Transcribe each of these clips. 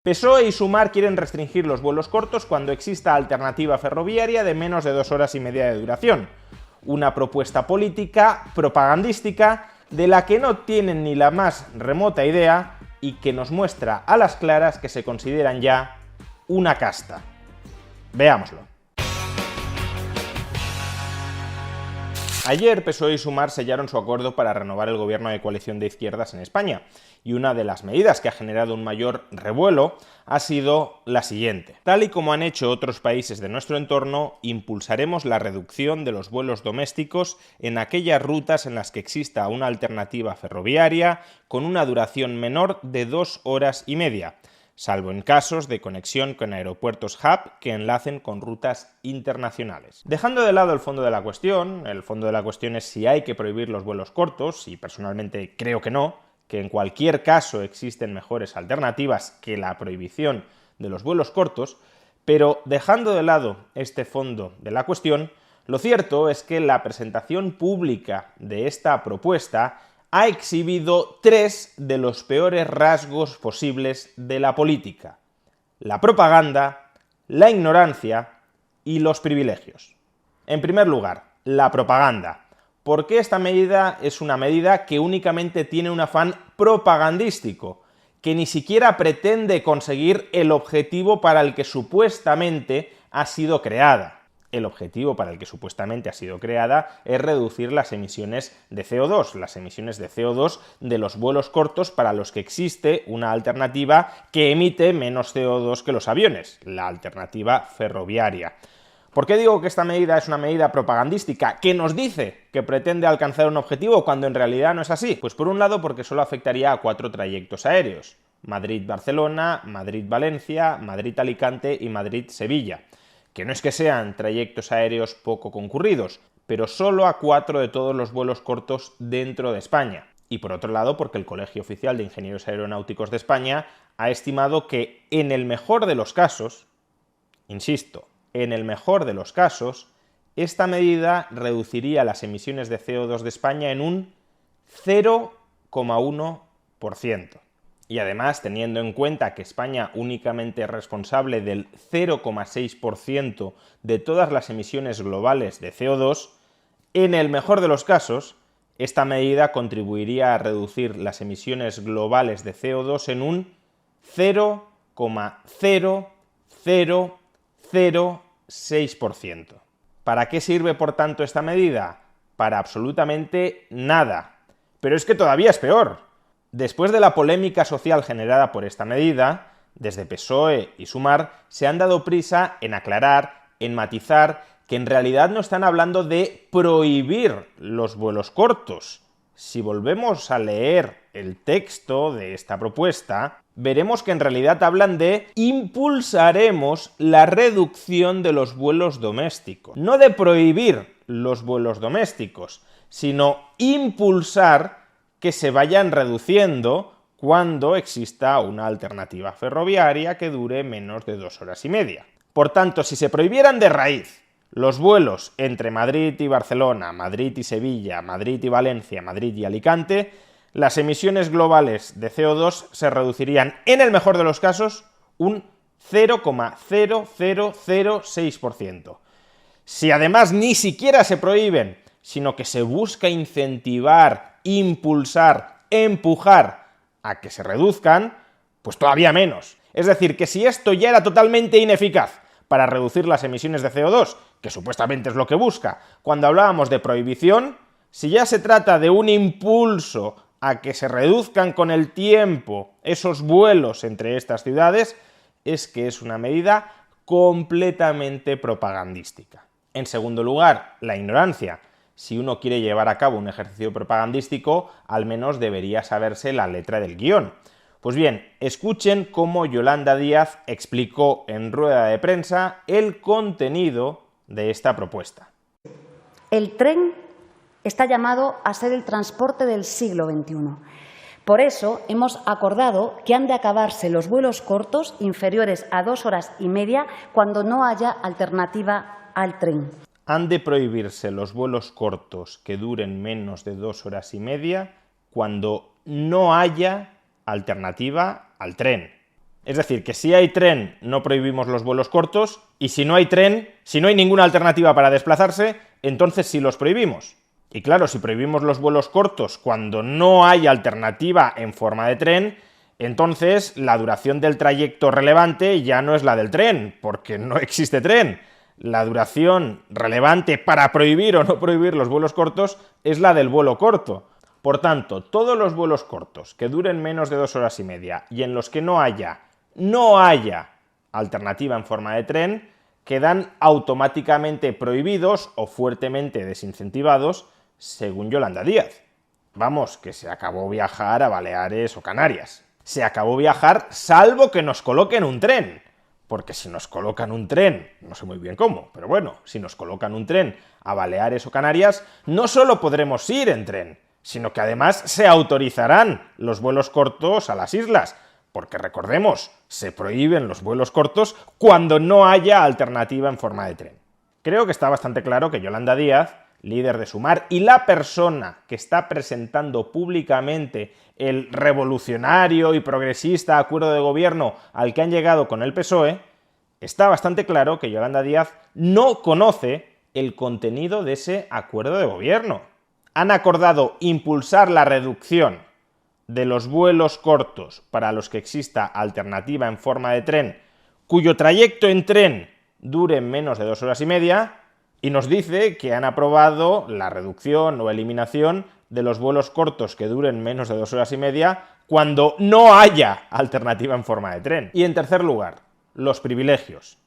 PSOE y Sumar quieren restringir los vuelos cortos cuando exista alternativa ferroviaria de menos de 2 horas y media de duración. Una propuesta política, propagandística, de la que no tienen ni la más remota idea y que nos muestra a las claras que se consideran ya una casta. Veámoslo. Ayer PSOE y Sumar sellaron su acuerdo para renovar el gobierno de coalición de izquierdas en España, y una de las medidas que ha generado un mayor revuelo ha sido la siguiente. Tal y como han hecho otros países de nuestro entorno, impulsaremos la reducción de los vuelos domésticos en aquellas rutas en las que exista una alternativa ferroviaria con una duración menor de 2 horas y media, salvo en casos de conexión con aeropuertos hub que enlacen con rutas internacionales. Dejando de lado el fondo de la cuestión es si hay que prohibir los vuelos cortos, y personalmente creo que no, que en cualquier caso existen mejores alternativas que la prohibición de los vuelos cortos, pero dejando de lado este fondo de la cuestión, lo cierto es que la presentación pública de esta propuesta ha exhibido 3 de los peores rasgos posibles de la política: la propaganda, la ignorancia y los privilegios. En primer lugar, la propaganda. ¿Por qué esta medida es una medida que únicamente tiene un afán propagandístico, que ni siquiera pretende conseguir el objetivo para el que supuestamente ha sido creada? El objetivo para el que supuestamente ha sido creada es reducir las emisiones de CO2, las emisiones de CO2 de los vuelos cortos para los que existe una alternativa que emite menos CO2 que los aviones, la alternativa ferroviaria. ¿Por qué digo que esta medida es una medida propagandística que nos dice que pretende alcanzar un objetivo cuando en realidad no es así? Pues por un lado porque solo afectaría a 4 trayectos aéreos: Madrid-Barcelona, Madrid-Valencia, Madrid-Alicante y Madrid-Sevilla. Que no es que sean trayectos aéreos poco concurridos, pero solo a 4 de todos los vuelos cortos dentro de España. Y por otro lado, porque el Colegio Oficial de Ingenieros Aeronáuticos de España ha estimado que en el mejor de los casos, insisto, en el mejor de los casos, esta medida reduciría las emisiones de CO2 de España en un 0,1%. Y además, teniendo en cuenta que España únicamente es responsable del 0,6% de todas las emisiones globales de CO2, en el mejor de los casos, esta medida contribuiría a reducir las emisiones globales de CO2 en un 0,0006%. ¿Para qué sirve, por tanto, esta medida? Para absolutamente nada. Pero es que todavía es peor. Después de la polémica social generada por esta medida, desde PSOE y Sumar se han dado prisa en aclarar, en matizar, que en realidad no están hablando de prohibir los vuelos cortos. Si volvemos a leer el texto de esta propuesta, veremos que en realidad hablan de impulsaremos la reducción de los vuelos domésticos. No de prohibir los vuelos domésticos, sino impulsar que se vayan reduciendo cuando exista una alternativa ferroviaria que dure menos de 2 horas y media. Por tanto, si se prohibieran de raíz los vuelos entre Madrid y Barcelona, Madrid y Sevilla, Madrid y Valencia, Madrid y Alicante, las emisiones globales de CO2 se reducirían, en el mejor de los casos, un 0,0006%. Si además ni siquiera se prohíben, sino que se busca incentivar, impulsar, empujar a que se reduzcan, pues todavía menos. Es decir, que si esto ya era totalmente ineficaz para reducir las emisiones de CO2, que supuestamente es lo que busca, cuando hablábamos de prohibición, si ya se trata de un impulso a que se reduzcan con el tiempo esos vuelos entre estas ciudades, es que es una medida completamente propagandística. En segundo lugar, la ignorancia. Si uno quiere llevar a cabo un ejercicio propagandístico, al menos debería saberse la letra del guión. Pues bien, escuchen cómo Yolanda Díaz explicó en rueda de prensa el contenido de esta propuesta. El tren está llamado a ser el transporte del siglo XXI. Por eso hemos acordado que han de acabarse los vuelos cortos inferiores a 2 horas y media cuando no haya alternativa al tren. Han de prohibirse los vuelos cortos que duren menos de 2 horas y media cuando no haya alternativa al tren. Es decir, que si hay tren no prohibimos los vuelos cortos y si no hay tren, si no hay ninguna alternativa para desplazarse, entonces sí los prohibimos. Y claro, si prohibimos los vuelos cortos cuando no hay alternativa en forma de tren, entonces la duración del trayecto relevante ya no es la del tren, porque no existe tren. La duración relevante para prohibir o no prohibir los vuelos cortos es la del vuelo corto. Por tanto, todos los vuelos cortos que duren menos de 2 horas y media y en los que no haya alternativa en forma de tren, quedan automáticamente prohibidos o fuertemente desincentivados, según Yolanda Díaz. Vamos, que se acabó viajar a Baleares o Canarias. Se acabó viajar salvo que nos coloquen un tren. Porque si nos colocan un tren, no sé muy bien cómo, pero bueno, si nos colocan un tren a Baleares o Canarias, no solo podremos ir en tren, sino que además se autorizarán los vuelos cortos a las islas, porque recordemos, se prohíben los vuelos cortos cuando no haya alternativa en forma de tren. Creo que está bastante claro que Yolanda Díaz, líder de Sumar, y la persona que está presentando públicamente el revolucionario y progresista acuerdo de gobierno al que han llegado con el PSOE, está bastante claro que Yolanda Díaz no conoce el contenido de ese acuerdo de gobierno. Han acordado impulsar la reducción de los vuelos cortos para los que exista alternativa en forma de tren, cuyo trayecto en tren dure menos de 2 horas y media, y nos dice que han aprobado la reducción o eliminación de los vuelos cortos que duren menos de 2 horas y media cuando no haya alternativa en forma de tren. Y en tercer lugar, los privilegios.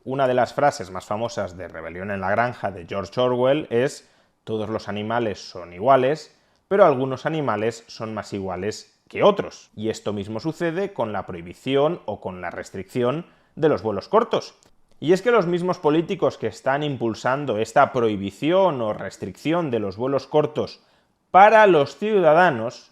Una de las frases más famosas de Rebelión en la Granja de George Orwell es: todos los animales son iguales, pero algunos animales son más iguales que otros. Y esto mismo sucede con la prohibición o con la restricción de los vuelos cortos. Y es que los mismos políticos que están impulsando esta prohibición o restricción de los vuelos cortos para los ciudadanos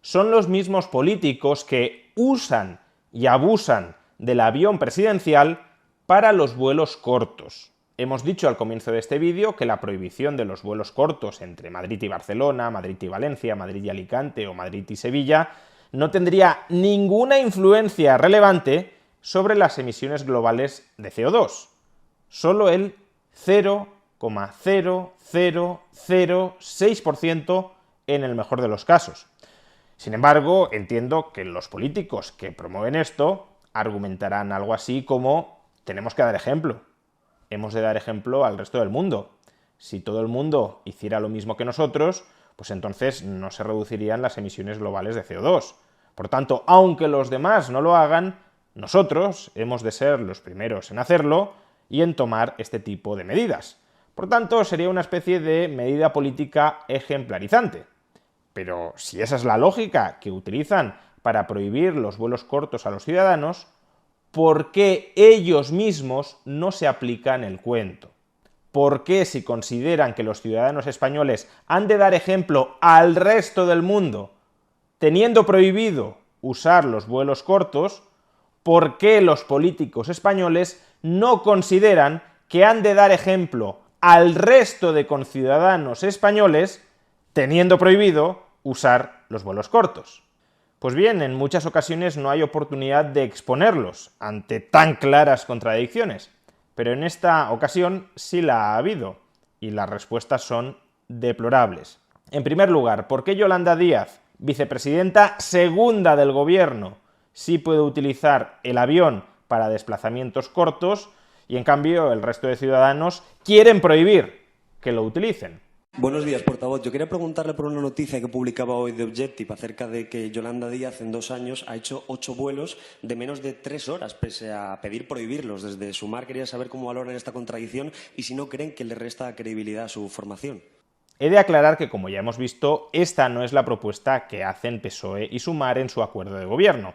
son los mismos políticos que usan y abusan del avión presidencial para los vuelos cortos. Hemos dicho al comienzo de este vídeo que la prohibición de los vuelos cortos entre Madrid y Barcelona, Madrid y Valencia, Madrid y Alicante o Madrid y Sevilla no tendría ninguna influencia relevante sobre las emisiones globales de CO2. Solo el 0,0006% en el mejor de los casos. Sin embargo, entiendo que los políticos que promueven esto argumentarán algo así como: tenemos que dar ejemplo. Hemos de dar ejemplo al resto del mundo. Si todo el mundo hiciera lo mismo que nosotros, pues entonces no se reducirían las emisiones globales de CO2. Por tanto, aunque los demás no lo hagan, nosotros hemos de ser los primeros en hacerlo y en tomar este tipo de medidas. Por tanto, sería una especie de medida política ejemplarizante. Pero si esa es la lógica que utilizan para prohibir los vuelos cortos a los ciudadanos, ¿por qué ellos mismos no se aplican el cuento? ¿Por qué, si consideran que los ciudadanos españoles han de dar ejemplo al resto del mundo, teniendo prohibido usar los vuelos cortos, por qué los políticos españoles no consideran que han de dar ejemplo al resto de conciudadanos españoles, teniendo prohibido usar los vuelos cortos? Pues bien, en muchas ocasiones no hay oportunidad de exponerlos ante tan claras contradicciones, pero en esta ocasión sí la ha habido, y las respuestas son deplorables. En primer lugar, ¿por qué Yolanda Díaz, vicepresidenta segunda del gobierno, sí puede utilizar el avión para desplazamientos cortos y en cambio el resto de ciudadanos quieren prohibir que lo utilicen? Buenos días, portavoz. Yo quería preguntarle por una noticia que publicaba hoy The Objective acerca de que Yolanda Díaz en 2 años ha hecho 8 vuelos de menos de 3 horas, pese a pedir prohibirlos. Desde Sumar quería saber cómo valoran esta contradicción y si no creen que le resta credibilidad a su formación. He de aclarar que, como ya hemos visto, esta no es la propuesta que hacen PSOE y Sumar en su acuerdo de gobierno.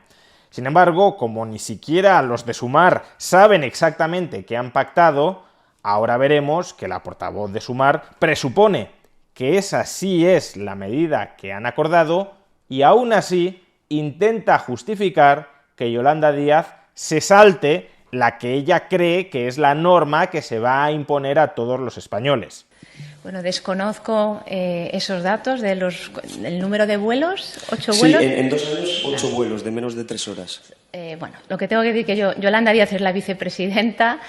Sin embargo, como ni siquiera los de Sumar saben exactamente qué han pactado, ahora veremos que la portavoz de Sumar presupone que esa sí es la medida que han acordado y aún así intenta justificar que Yolanda Díaz se salte la que ella cree que es la norma que se va a imponer a todos los españoles. Bueno, desconozco esos datos del número de vuelos, 8 Sí, vuelos. en 2 años 8 vuelos de menos de 3 horas. Bueno, lo que tengo que decir que Yolanda Díaz es la vicepresidenta,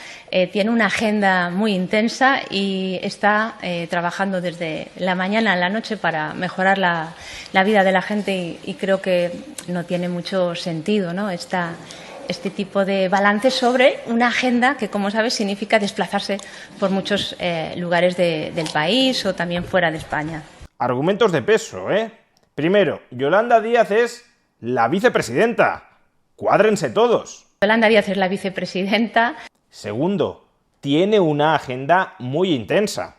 tiene una agenda muy intensa y está trabajando desde la mañana a la noche para mejorar la vida de la gente y creo que no tiene mucho sentido, ¿no? Este tipo de balance sobre una agenda que, como sabes, significa desplazarse por muchos lugares del país o también fuera de España. Argumentos de peso, ¿eh? Primero, Yolanda Díaz es la vicepresidenta. ¡Cuádrense todos! Yolanda Díaz es la vicepresidenta. Segundo, tiene una agenda muy intensa.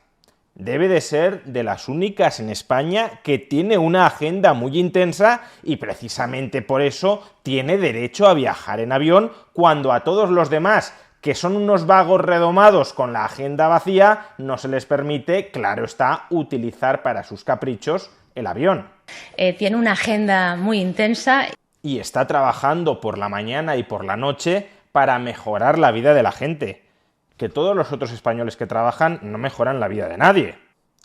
Debe de ser de las únicas en España que tiene una agenda muy intensa y precisamente por eso tiene derecho a viajar en avión cuando a todos los demás, que son unos vagos redomados con la agenda vacía, no se les permite, claro está, utilizar para sus caprichos el avión. Tiene una agenda muy intensa. Y está trabajando por la mañana y por la noche para mejorar la vida de la gente. Que todos los otros españoles que trabajan no mejoran la vida de nadie.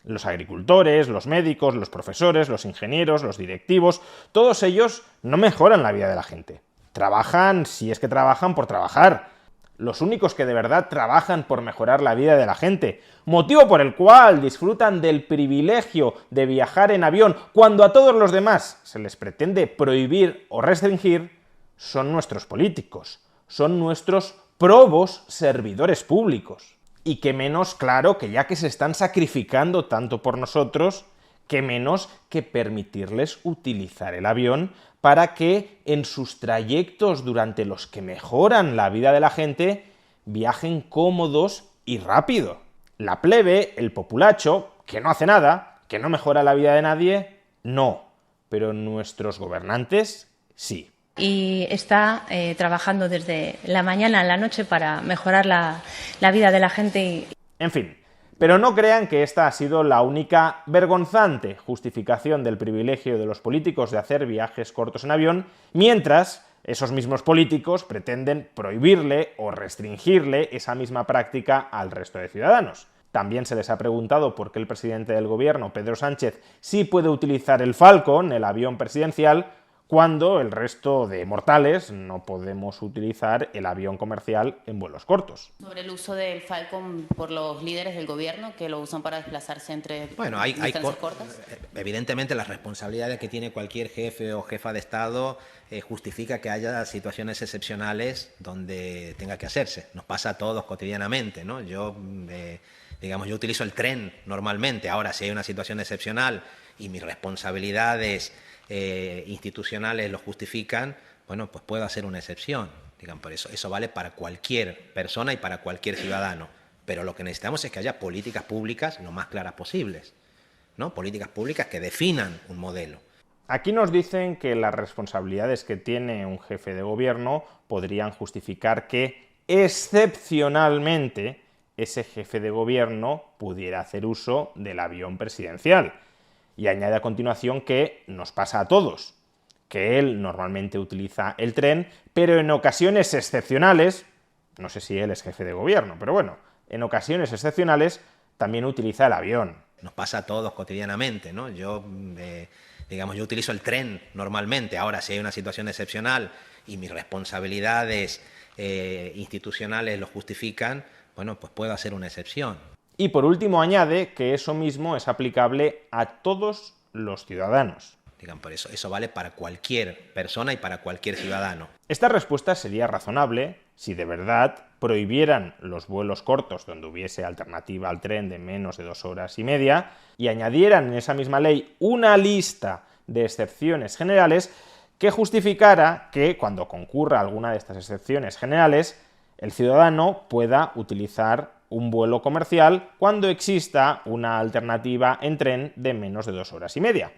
Los agricultores, los médicos, los profesores, los ingenieros, los directivos, todos ellos no mejoran la vida de la gente. Trabajan, si es que trabajan, por trabajar. Los únicos que de verdad trabajan por mejorar la vida de la gente, motivo por el cual disfrutan del privilegio de viajar en avión cuando a todos los demás se les pretende prohibir o restringir, son nuestros políticos, son nuestros probos servidores públicos. Y que menos, claro, que ya que se están sacrificando tanto por nosotros, que menos que permitirles utilizar el avión para que en sus trayectos durante los que mejoran la vida de la gente viajen cómodos y rápido. La plebe, el populacho, que no hace nada, que no mejora la vida de nadie, no. Pero nuestros gobernantes, sí. Y está trabajando desde la mañana a la noche para mejorar la vida de la gente. En fin, pero no crean que esta ha sido la única vergonzante justificación del privilegio de los políticos de hacer viajes cortos en avión, mientras esos mismos políticos pretenden prohibirle o restringirle esa misma práctica al resto de ciudadanos. También se les ha preguntado por qué el presidente del gobierno, Pedro Sánchez, sí puede utilizar el Falcon, el avión presidencial, cuando el resto de mortales no podemos utilizar el avión comercial en vuelos cortos. Sobre el uso del Falcon por los líderes del gobierno que lo usan para desplazarse entre distancias cortas. Evidentemente las responsabilidades que tiene cualquier jefe o jefa de Estado justifica que haya situaciones excepcionales donde tenga que hacerse. Nos pasa a todos cotidianamente, ¿no? Yo utilizo el tren normalmente. Ahora, si hay una situación excepcional y mis responsabilidades institucionales lo justifican, bueno, pues puedo hacer una excepción. Por eso vale para cualquier persona y para cualquier ciudadano. Pero lo que necesitamos es que haya políticas públicas lo más claras posibles, ¿no? Políticas públicas que definan un modelo. Aquí nos dicen que las responsabilidades que tiene un jefe de gobierno podrían justificar que, excepcionalmente, ese jefe de gobierno pudiera hacer uso del avión presidencial. Y añade a continuación que nos pasa a todos, que él normalmente utiliza el tren, pero en ocasiones excepcionales, no sé si él es jefe de gobierno, pero bueno, en ocasiones excepcionales también utiliza el avión. Nos pasa a todos cotidianamente, ¿no? Yo utilizo el tren normalmente. Ahora, si hay una situación excepcional y mis responsabilidades institucionales lo justifican, bueno, pues puedo hacer una excepción. Y por último añade que eso mismo es aplicable a todos los ciudadanos. Por eso vale para cualquier persona y para cualquier ciudadano. Esta respuesta sería razonable si de verdad prohibieran los vuelos cortos donde hubiese alternativa al tren de menos de 2 horas y media y añadieran en esa misma ley una lista de excepciones generales que justificara que cuando concurra alguna de estas excepciones generales el ciudadano pueda utilizar un vuelo comercial cuando exista una alternativa en tren de menos de 2 horas y media.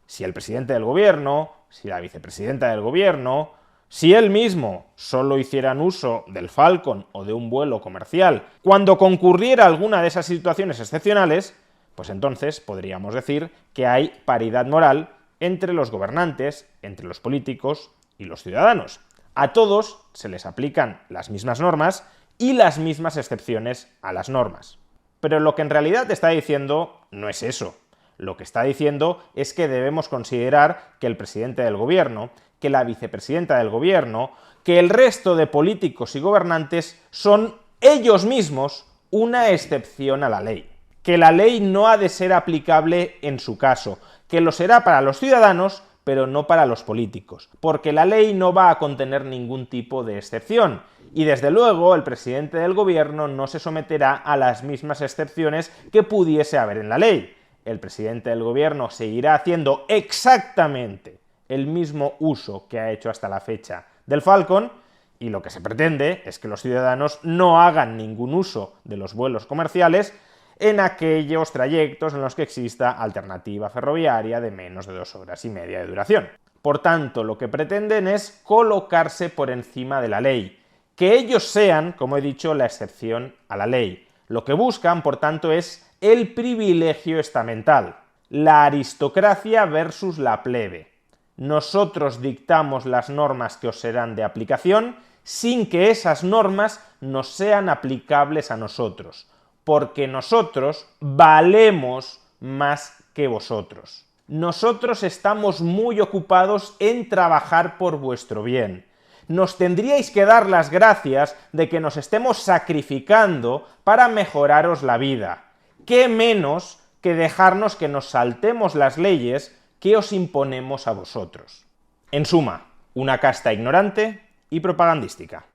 Si el presidente del gobierno, si la vicepresidenta del gobierno, si él mismo solo hicieran uso del Falcon o de un vuelo comercial cuando concurriera alguna de esas situaciones excepcionales, pues entonces podríamos decir que hay paridad moral entre los gobernantes, entre los políticos y los ciudadanos. A todos se les aplican las mismas normas y las mismas excepciones a las normas. Pero lo que en realidad está diciendo no es eso. Lo que está diciendo es que debemos considerar que el presidente del gobierno, que la vicepresidenta del gobierno, que el resto de políticos y gobernantes son ellos mismos una excepción a la ley. Que la ley no ha de ser aplicable en su caso, que lo será para los ciudadanos, pero no para los políticos, porque la ley no va a contener ningún tipo de excepción, y desde luego el presidente del gobierno no se someterá a las mismas excepciones que pudiese haber en la ley. El presidente del gobierno seguirá haciendo exactamente el mismo uso que ha hecho hasta la fecha del Falcon, y lo que se pretende es que los ciudadanos no hagan ningún uso de los vuelos comerciales en aquellos trayectos en los que exista alternativa ferroviaria de menos de 2 horas y media de duración. Por tanto, lo que pretenden es colocarse por encima de la ley, que ellos sean, como he dicho, la excepción a la ley. Lo que buscan, por tanto, es el privilegio estamental, la aristocracia versus la plebe. Nosotros dictamos las normas que os serán de aplicación sin que esas normas nos sean aplicables a nosotros, porque nosotros valemos más que vosotros. Nosotros estamos muy ocupados en trabajar por vuestro bien. Nos tendríais que dar las gracias de que nos estemos sacrificando para mejoraros la vida. ¿Qué menos que dejarnos que nos saltemos las leyes que os imponemos a vosotros? En suma, una casta ignorante y propagandística.